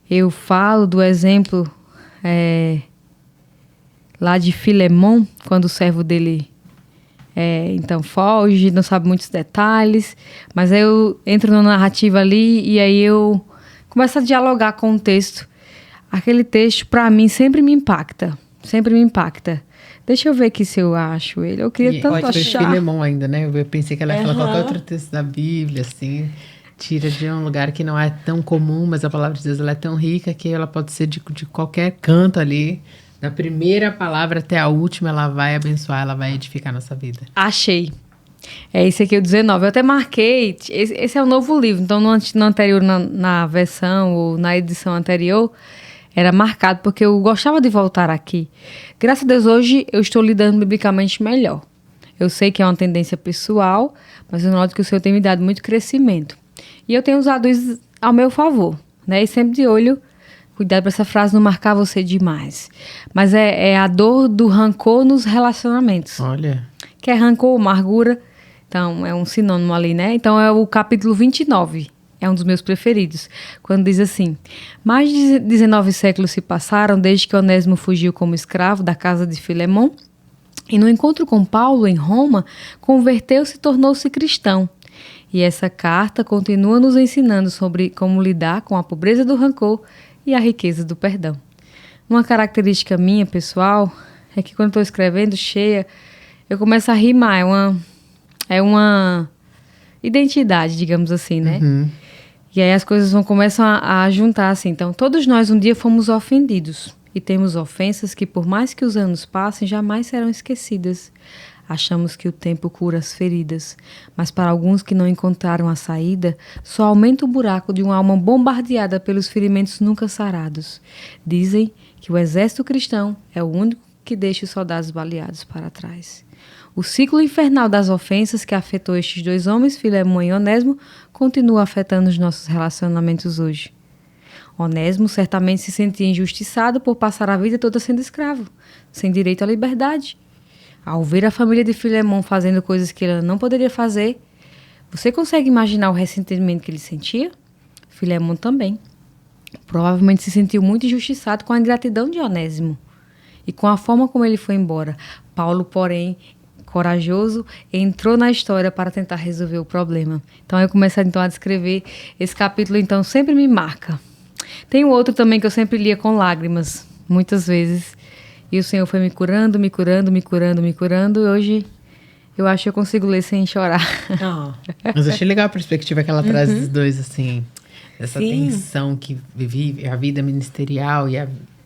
Eu falo do exemplo lá de Filemon, quando o servo dele então foge, não sabe muitos detalhes. Mas aí eu entro na narrativa ali e aí eu começo a dialogar com o texto. Aquele texto, para mim, sempre me impacta. Sempre me impacta. Deixa eu ver aqui se eu acho ele. Eu queria tanto Pode ser achar. Filemon ainda, né? Eu pensei que ela ia falar qualquer outro texto da Bíblia, assim. Tira de um lugar que não é tão comum, mas a palavra de Deus ela é tão rica que ela pode ser de qualquer canto ali. Da primeira palavra até a última, ela vai abençoar, ela vai edificar a nossa vida. Achei. É esse aqui, o 19. Eu até marquei. Esse é o novo livro. Então, no anterior, na versão ou na edição anterior, era marcado, porque eu gostava de voltar aqui. Graças a Deus, hoje eu estou lidando biblicamente melhor. Eu sei que é uma tendência pessoal, mas eu noto que o Senhor tem me dado muito crescimento. E eu tenho usado isso ao meu favor, né? E sempre de olho, cuidado para essa frase não marcar você demais. Mas é a dor do rancor nos relacionamentos. Olha. Que é rancor, amargura. Então, é um sinônimo ali, né? Então, é o capítulo 29. É um dos meus preferidos. Quando diz assim: mais de 19 séculos se passaram desde que Onésimo fugiu como escravo da casa de Filemon e no encontro com Paulo em Roma, converteu-se e tornou-se cristão. E essa carta continua nos ensinando sobre como lidar com a pobreza do rancor e a riqueza do perdão. Uma característica minha, pessoal, é que quando estou escrevendo cheia, eu começo a rimar. É uma identidade, digamos assim, né? E aí as coisas começam a juntar assim. Então, todos nós um dia fomos ofendidos. E temos ofensas que, por mais que os anos passem, jamais serão esquecidas. Achamos que o tempo cura as feridas. Mas para alguns que não encontraram a saída, só aumenta o buraco de uma alma bombardeada pelos ferimentos nunca sarados. Dizem que o exército cristão é o único que deixa os soldados baleados para trás. O ciclo infernal das ofensas que afetou estes dois homens, Filemon e Onésimo, continua afetando os nossos relacionamentos hoje. Onésimo certamente se sentia injustiçado por passar a vida toda sendo escravo, sem direito à liberdade. Ao ver a família de Filemon fazendo coisas que ela não poderia fazer, você consegue imaginar o ressentimento que ele sentia? Filemon também. Provavelmente se sentiu muito injustiçado com a ingratidão de Onésimo e com a forma como ele foi embora. Paulo, porém, corajoso, entrou na história para tentar resolver o problema. Então eu começo a descrever esse capítulo, então sempre me marca. Tem um outro também que eu sempre lia com lágrimas, muitas vezes. E o Senhor foi me curando, me curando, me curando, me curando. E hoje eu acho que eu consigo ler sem chorar. Mas eu achei legal a perspectiva que ela traz dos dois, assim. Essa Sim. tensão que vive a vida ministerial e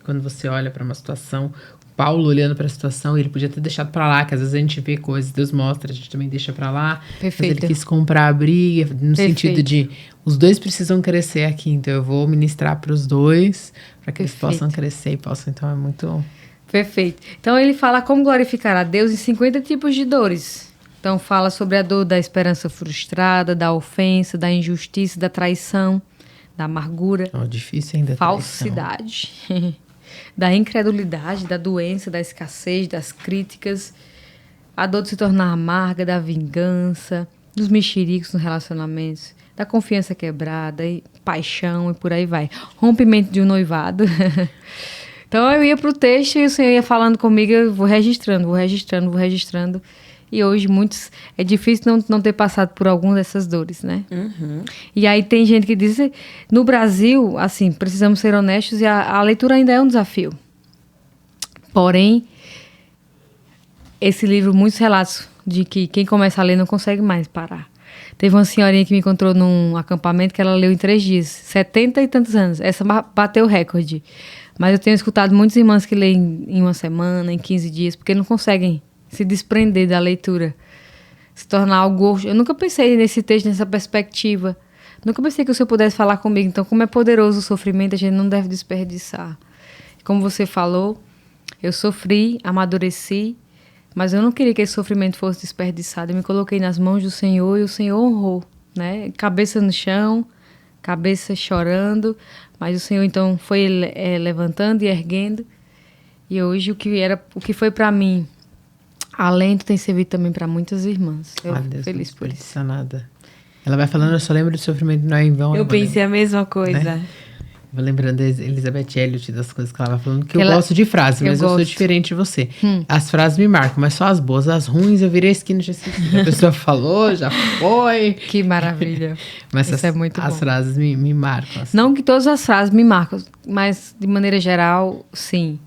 quando você olha para uma situação, Paulo olhando para a situação, ele podia ter deixado para lá, que às vezes a gente vê coisas, Deus mostra, a gente também deixa para lá. Perfeito. Mas ele quis comprar a briga, no sentido de os dois precisam crescer aqui, então eu vou ministrar para os dois, para que eles possam crescer e possam, então é muito... Perfeito. Então ele fala como glorificar a Deus em 50 tipos de dores. Então fala sobre a dor da esperança frustrada, da ofensa, da injustiça, da traição, da amargura, difícil ainda. falsidade, da incredulidade, da doença, da escassez, das críticas, a dor de se tornar amarga, da vingança, dos mexericos nos relacionamentos, da confiança quebrada, e paixão e por aí vai. Rompimento de um noivado. Então eu ia pro texto e o Senhor ia falando comigo, eu vou registrando. E hoje é difícil não ter passado por alguma dessas dores, né? Uhum. E aí tem gente que diz, no Brasil, assim, precisamos ser honestos e a leitura ainda é um desafio. Porém, esse livro, muitos relatos de que quem começa a ler não consegue mais parar. Teve uma senhorinha que me encontrou num acampamento que ela leu em 3 dias, 70 e tantos anos. Essa bateu o recorde. Mas eu tenho escutado muitas irmãs que leem em uma semana, em 15 dias, porque não conseguem se desprender da leitura, se tornar algo... Eu nunca pensei nesse texto, nessa perspectiva. Nunca pensei que o Senhor pudesse falar comigo. Então, como é poderoso o sofrimento, a gente não deve desperdiçar. Como você falou, eu sofri, amadureci, mas eu não queria que esse sofrimento fosse desperdiçado. Eu me coloquei nas mãos do Senhor e o Senhor honrou, né? Cabeça no chão, cabeça chorando, mas o Senhor então foi levantando e erguendo. E hoje o que foi para mim alento tem servido também para muitas irmãs. Eu fico feliz por isso. Nada. Ela vai falando, eu só lembro do sofrimento não é em vão. Eu pensei a mesma coisa. Né? Vou lembrando da Elizabeth Elliot, das coisas que ela vai falando, que eu gosto de frases, mas eu sou diferente de você. As frases me marcam, mas só as boas. As ruins eu virei a esquina e já esqueci. A pessoa falou, já foi. Que maravilha. Mas isso é muito bom. As frases me marcam. Assim. Não que todas as frases me marcam, mas de maneira geral, sim.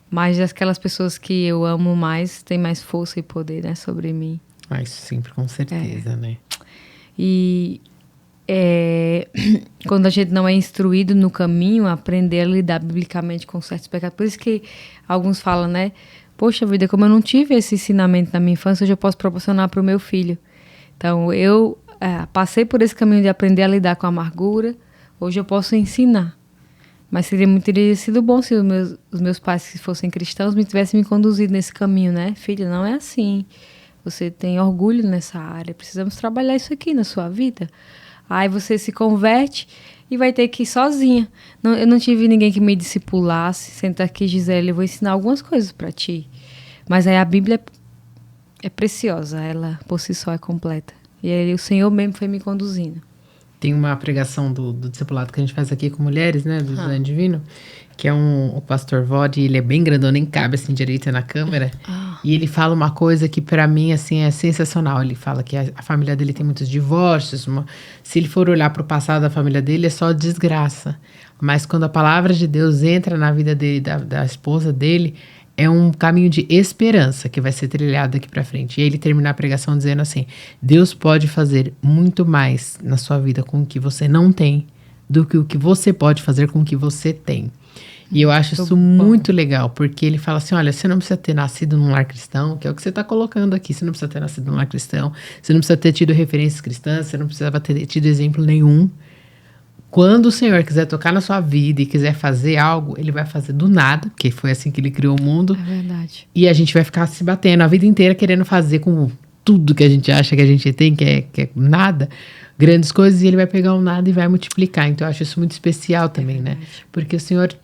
Mas aquelas pessoas que eu amo mais têm mais força e poder, né, sobre mim. Isso sempre, com certeza, né? E quando a gente não é instruído no caminho, aprender a lidar biblicamente com certos pecados. Por isso que alguns falam, né? Poxa vida, como eu não tive esse ensinamento na minha infância, hoje eu posso proporcionar para o meu filho. Então, eu passei por esse caminho de aprender a lidar com a amargura. Hoje eu posso ensinar. Mas teria sido bom se os meus pais, que fossem cristãos, me tivessem me conduzido nesse caminho, né? Filha, não é assim. Você tem orgulho nessa área. Precisamos trabalhar isso aqui na sua vida. Aí você se converte e vai ter que ir sozinha. Eu não tive ninguém que me discipulasse. Senta aqui, Gisele, eu vou ensinar algumas coisas para ti. Mas aí a Bíblia é preciosa. Ela, por si só, é completa. E aí o Senhor mesmo foi me conduzindo. Tem uma pregação do discipulado que a gente faz aqui com mulheres, né? Do Design Divino. Que é o pastor Vod, ele é bem grandão, nem cabe assim direito na câmera. E ele fala uma coisa que para mim assim é sensacional. Ele fala que a família dele tem muitos divórcios. Se ele for olhar para o passado da família dele, é só desgraça. Mas quando a palavra de Deus entra na vida dele, da esposa dele, é um caminho de esperança que vai ser trilhado daqui para frente. E aí ele termina a pregação dizendo assim: Deus pode fazer muito mais na sua vida com o que você não tem do que o que você pode fazer com o que você tem. E eu acho isso muito legal, porque ele fala assim, olha, você não precisa ter nascido num lar cristão, que é o que você está colocando aqui, você não precisa ter nascido num lar cristão, você não precisa ter tido referências cristãs, você não precisava ter tido exemplo nenhum. Quando o Senhor quiser tocar na sua vida e quiser fazer algo, ele vai fazer do nada, porque foi assim que ele criou o mundo. É verdade. E a gente vai ficar se batendo a vida inteira querendo fazer com tudo que a gente acha que a gente tem, que é nada, grandes coisas, e ele vai pegar o nada e vai multiplicar. Então eu acho isso muito especial também, né? Porque o Senhor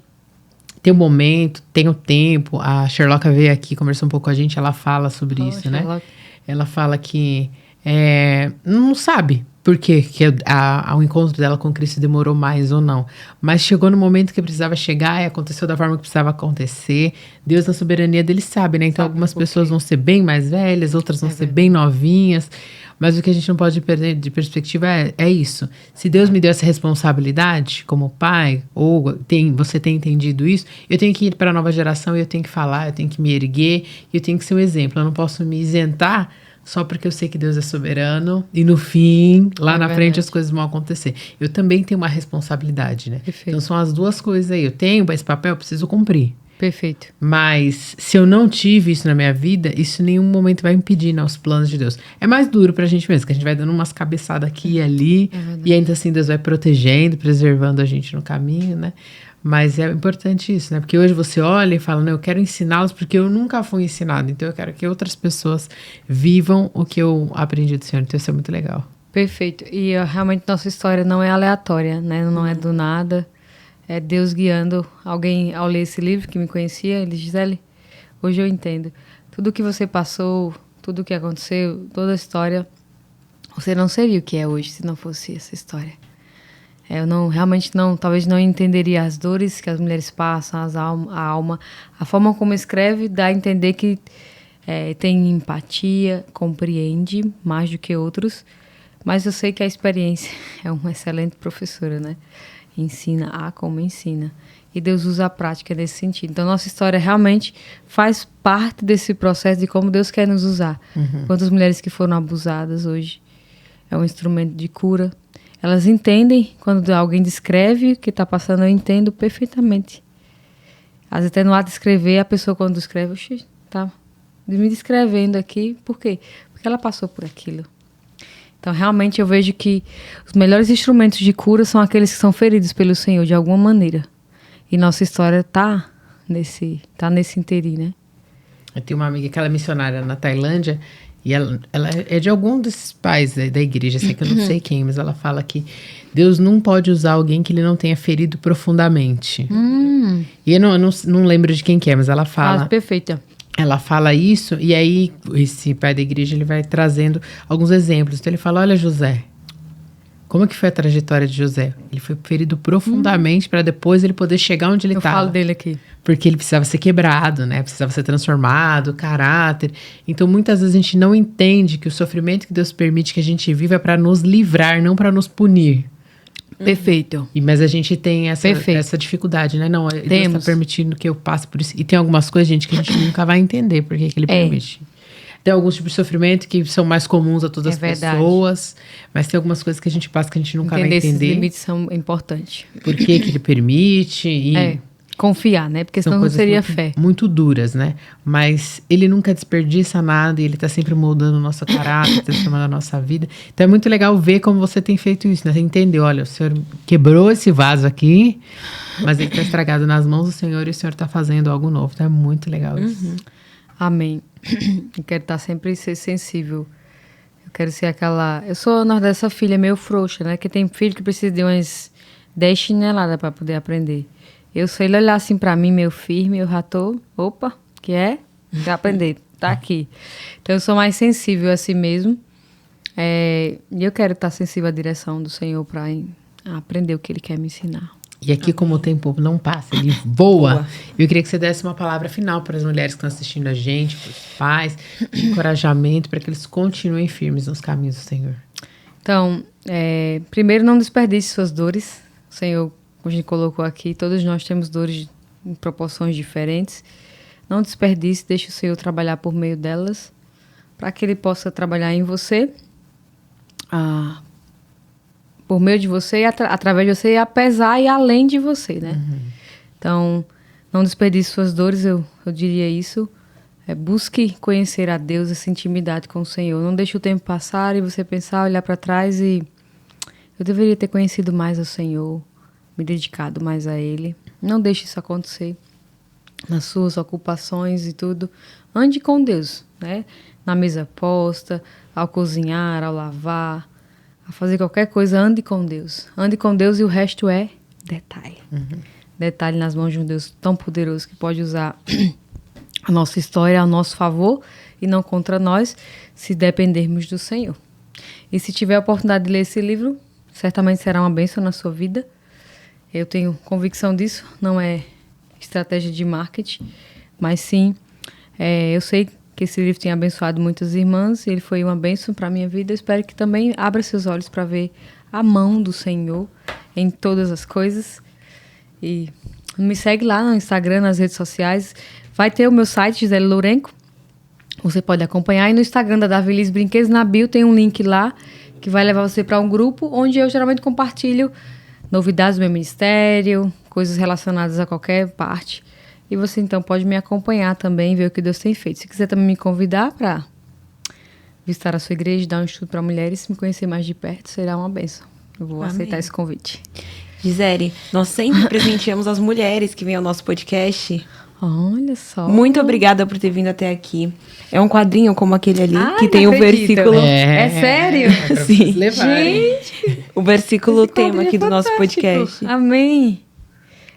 tem o momento, tem o tempo. A Sherlocka veio aqui, conversou um pouco com a gente, ela fala sobre isso, né? Ela fala que não sabe por que o encontro dela com Cristo demorou mais ou não. Mas chegou no momento que precisava chegar e aconteceu da forma que precisava acontecer. Deus, na soberania dele, sabe, né? Então, algumas pessoas vão ser bem mais velhas, outras vão ser bem novinhas. Mas o que a gente não pode perder de perspectiva é isso. Se Deus me deu essa responsabilidade como pai, ou você tem entendido isso, eu tenho que ir para a nova geração e eu tenho que falar, eu tenho que me erguer, eu tenho que ser um exemplo. Eu não posso me isentar só porque eu sei que Deus é soberano e no fim, lá na frente, as coisas vão acontecer. Eu também tenho uma responsabilidade, né? Perfeito. Então são as duas coisas aí. Eu tenho esse papel, eu preciso cumprir. Perfeito. Mas se eu não tive isso na minha vida, isso em nenhum momento vai impedir, né, os planos de Deus. É mais duro pra gente mesmo, que a gente vai dando umas cabeçadas aqui e ali, e ainda assim Deus vai protegendo, preservando a gente no caminho, né? Mas é importante isso, né? Porque hoje você olha e fala, não, eu quero ensiná-los porque eu nunca fui ensinado, então eu quero que outras pessoas vivam o que eu aprendi do Senhor, então isso é muito legal. Perfeito. E realmente nossa história não é aleatória, né? Não é do nada. É Deus guiando alguém ao ler esse livro que me conhecia. Ele diz, Gisele, hoje eu entendo. Tudo que você passou, tudo que aconteceu, toda a história, você não seria o que é hoje se não fosse essa história. Eu realmente talvez não entenderia as dores que as mulheres passam, a alma. A forma como escreve dá a entender que tem empatia, compreende mais do que outros. Mas eu sei que a experiência é uma excelente professora, né? Ensina como ensina. E Deus usa a prática nesse sentido. Então, nossa história realmente faz parte desse processo de como Deus quer nos usar. Quantas mulheres que foram abusadas hoje é um instrumento de cura. Elas entendem, quando alguém descreve o que está passando, eu entendo perfeitamente. Às vezes, até no ato de escrever, a pessoa quando escreve, está me descrevendo aqui. Por quê? Porque ela passou por aquilo. Então, realmente, eu vejo que os melhores instrumentos de cura são aqueles que são feridos pelo Senhor, de alguma maneira. E nossa história tá nesse inteirinho, né? Eu tenho uma amiga que ela é missionária na Tailândia, e ela é de algum desses pais da igreja, sei que eu não sei quem, mas ela fala que Deus não pode usar alguém que ele não tenha ferido profundamente. E eu não lembro de quem que é, mas ela fala... Perfeita. Ela fala isso, e aí esse pai da igreja, ele vai trazendo alguns exemplos. Então ele fala, olha José, como que foi a trajetória de José? Ele foi ferido profundamente para depois ele poder chegar onde ele estava. Eu falo dele aqui. Porque ele precisava ser quebrado, né? Precisava ser transformado, caráter. Então muitas vezes a gente não entende que o sofrimento que Deus permite que a gente viva é para nos livrar, não para nos punir. Perfeito. Mas a gente tem essa dificuldade, né? Não, Deus está permitindo que eu passe por isso. E tem algumas coisas, gente, que a gente nunca vai entender por que ele permite. Tem alguns tipos de sofrimento que são mais comuns a todas as pessoas. Mas tem algumas coisas que a gente passa que a gente nunca vai entender. Esses limites são importantes. Por que ele permite. Confiar, né? Porque senão não seria fé. Muito duras, né? Mas ele nunca desperdiça nada e ele tá sempre moldando o nosso caráter, transformando a nossa vida. Então é muito legal ver como você tem feito isso, né? Você entendeu, olha, o Senhor quebrou esse vaso aqui, mas ele tá estragado nas mãos do Senhor e o Senhor tá fazendo algo novo. Então é muito legal isso. Amém. Eu quero sempre ser sensível. Eu quero ser aquela... Eu sou dessa filha meio frouxa, né? Que tem filho que precisa de umas 10 chineladas para poder aprender. Eu, se ele olhar assim pra mim, meio firme, eu já tô... Opa, que é? Já aprender, tá aqui. Então, eu sou mais sensível a si mesmo. E eu quero estar sensível à direção do Senhor pra aprender o que Ele quer me ensinar. E aqui, como o tempo não passa, ele voa. Eu queria que você desse uma palavra final para as mulheres que estão assistindo a gente, para os pais, de encorajamento, para que eles continuem firmes nos caminhos do Senhor. Então, primeiro, não desperdice suas dores. O Senhor, como a gente colocou aqui, todos nós temos dores em proporções diferentes. Não desperdice, deixe o Senhor trabalhar por meio delas, para que Ele possa trabalhar em você, por meio de você, através de você, apesar e além de você, né? Então, não desperdice suas dores, eu diria isso. Busque conhecer a Deus, essa intimidade com o Senhor. Não deixe o tempo passar e você pensar, olhar para trás e... Eu deveria ter conhecido mais o Senhor, me dedicado mais a Ele. Não deixe isso acontecer nas suas ocupações e tudo. Ande com Deus, né? Na mesa posta, ao cozinhar, ao lavar, a fazer qualquer coisa, ande com Deus. Ande com Deus e o resto é detalhe. Detalhe nas mãos de um Deus tão poderoso que pode usar a nossa história ao nosso favor e não contra nós, se dependermos do Senhor. E se tiver a oportunidade de ler esse livro, certamente será uma bênção na sua vida. Eu tenho convicção disso, não é estratégia de marketing, mas sim, eu sei que esse livro tenha abençoado muitas irmãs. Ele foi uma bênção para a minha vida. Eu espero que também abra seus olhos para ver a mão do Senhor em todas as coisas. E me segue lá no Instagram, nas redes sociais. Vai ter o meu site, Gisele Lourenco. Você pode acompanhar. E no Instagram da Davi Liz Brinquedos, na bio, tem um link lá que vai levar você para um grupo onde eu geralmente compartilho novidades do meu ministério, coisas relacionadas a qualquer parte. E você, então, pode me acompanhar também, ver o que Deus tem feito. Se quiser também me convidar para visitar a sua igreja, dar um estudo para mulheres, me conhecer mais de perto, será uma bênção. Eu vou aceitar esse convite. Gisele, nós sempre presenteamos as mulheres que vêm ao nosso podcast. Olha só. Muito obrigada por ter vindo até aqui. É um quadrinho como aquele ali, que Ai, tem não o acredito. versículo. É sério? É pra Sim. vocês levarem. Gente, O versículo esse tema quadrinho aqui é do nosso fantástico. podcast. Amém.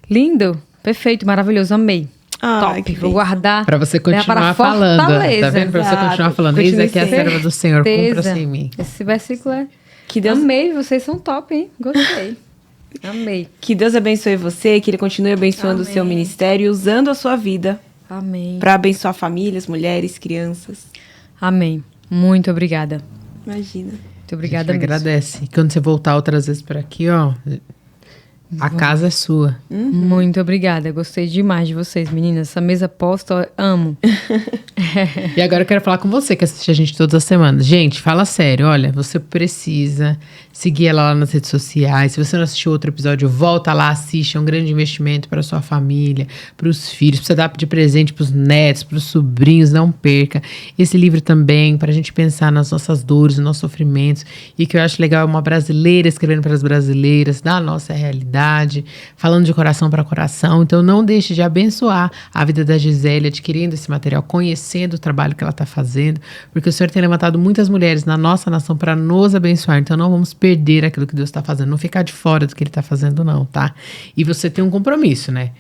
Lindo, perfeito, maravilhoso, amei. Ai, Top, que vou bem. guardar. Pra você levar para continuar falando. Fortaleza. Tá vendo? Pra você Exato. continuar falando. Eis Continue aqui a sendo. serva do Senhor, Certeza. cumpra-se em mim. Esse versículo é... Que Deus, Amei, vocês são top, hein? Gostei. Amei. que Deus abençoe você, que Ele continue abençoando o seu Amém. ministério, usando a sua vida Amém. para abençoar famílias, mulheres, crianças. Amém. Muito obrigada. Imagina. Muito obrigada A gente mesmo. agradece. E quando você voltar outras vezes por aqui, ó, a casa é sua. Muito obrigada. Gostei demais de vocês, meninas. Essa mesa posta, ó, amo. E agora eu quero falar com você que assiste a gente todas as semanas. Gente, fala sério, olha, você precisa seguir ela lá nas redes sociais. Se você não assistiu outro episódio, volta lá, assiste. É um grande investimento para sua família, para os filhos, para você dar de presente para os netos, para os sobrinhos, não perca. Esse livro também, para a gente pensar nas nossas dores, nos nossos sofrimentos. E que eu acho legal é uma brasileira escrevendo para as brasileiras, da nossa realidade, falando de coração para coração. Então não deixe de abençoar a vida da Gisele, adquirindo esse material, conhecendo o trabalho que ela está fazendo, porque o Senhor tem levantado muitas mulheres na nossa nação para nos abençoar. Então não vamos perder aquilo que Deus está fazendo, não ficar de fora do que Ele está fazendo não, tá? E você tem um compromisso, né?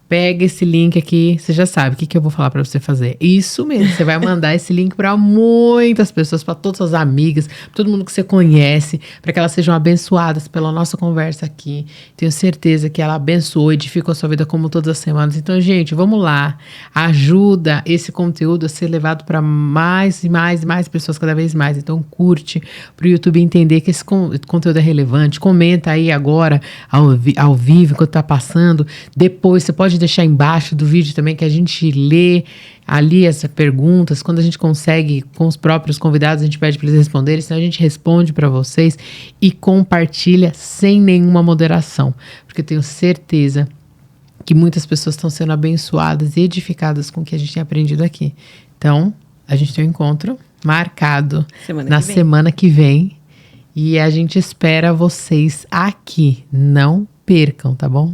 Pega esse link aqui, você já sabe o que eu vou falar pra você fazer. Isso mesmo, você vai mandar esse link pra muitas pessoas, pra todas as suas amigas, pra todo mundo que você conhece, pra que elas sejam abençoadas pela nossa conversa aqui. Tenho certeza que ela abençoou, edificou a sua vida como todas as semanas. Então, gente, vamos lá. Ajuda esse conteúdo a ser levado pra mais e mais e mais pessoas cada vez mais. Então, curte pro YouTube entender que esse conteúdo é relevante. Comenta aí agora, ao vivo, enquanto tá passando. Depois, você pode deixar embaixo do vídeo também que a gente lê ali as perguntas. Quando a gente consegue com os próprios convidados, a gente pede para eles responderem, senão a gente responde para vocês e compartilha sem nenhuma moderação, porque eu tenho certeza que muitas pessoas estão sendo abençoadas e edificadas com o que a gente tem aprendido aqui. Então, a gente tem um encontro marcado na semana que vem e a gente espera vocês aqui. Não percam, tá bom?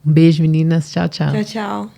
Um beijo, meninas. Tchau, tchau. Tchau, tchau.